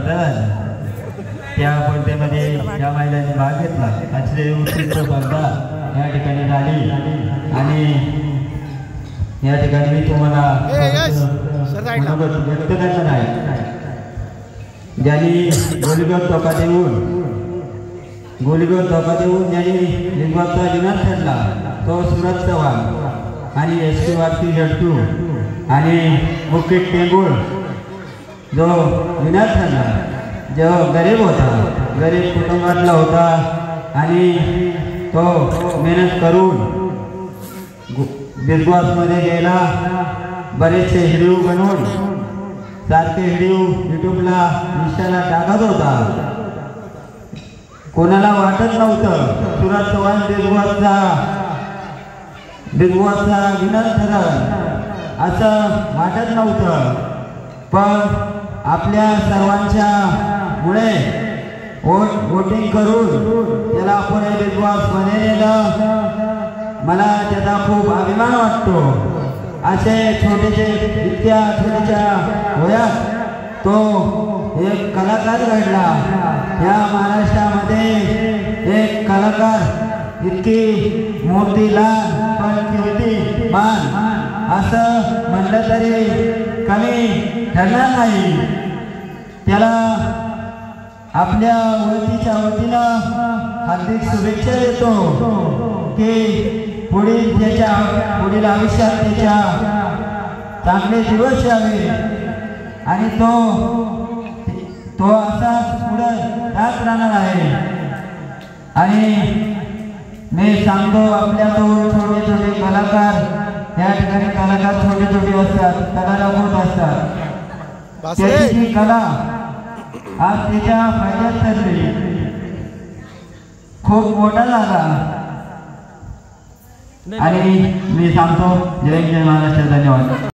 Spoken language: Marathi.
स्पर्धा झाली, त्या स्पर्धेमध्ये या महिलांनी भाग घेतला। अतिशय उत्कृष्ट स्पर्धा या ठिकाणी झाली आणि या ठिकाणी मी तुम्हाला व्यक्त करणार आहे। ज्यांनी गोलीगोल धोका देऊन ज्यांनी लिंगवाचा विनाश ठरला तो सूरज चव्हाण आणि एसटी वारसी झटू आणि मुकेश टेंगुळ जो विनाश ठरला, जो गरीब होता, गरीब कुटुंबातला होता आणि तो मेहनत करून बिग बॉस मध्ये गेला। बरेचसे व्हिडिओ बनवून सारखे व्हिडिओ युट्यूबला इंस्टाला टाकत होता। कोणाला वाटत नव्हतं सूरज चव्हाण बिग बॉसचा विनर ठरल असं वाटत नव्हतं, पण आपल्या सर्वांच्या मुळे वोटिंग करून त्याला आपण बिग बॉस मध्ये नेलं। मला त्याचा खूप अभिमान वाटतो। असे इतक्या छोट्याच्या वयात तो एक कलाकार घडला। या महाराष्ट्रामध्ये एक कलाकार इतकी मोठी लहान पण कीर्ती मान असं म्हणलं तरी कमी ठरणार नाही। त्याला आपल्या ओळखीच्या वतीनं हार्दिक शुभेच्छा देतो की पुढील आयुष्यात त्याच्या चांगले दिवस यावे आणि तो असाच पुढे जात राहणार आहे। आणि मी सांगतो आपल्या तो छोटे कलाकार या ठिकाणी कलाकार छोटे असतात, कलाला होत असतात। त्याची कला आज त्याच्या फायद्यात ठरली, खूप मोठा झाला। आणि मी सांगतो जय जय महाराष्ट्र, धन्यवाद।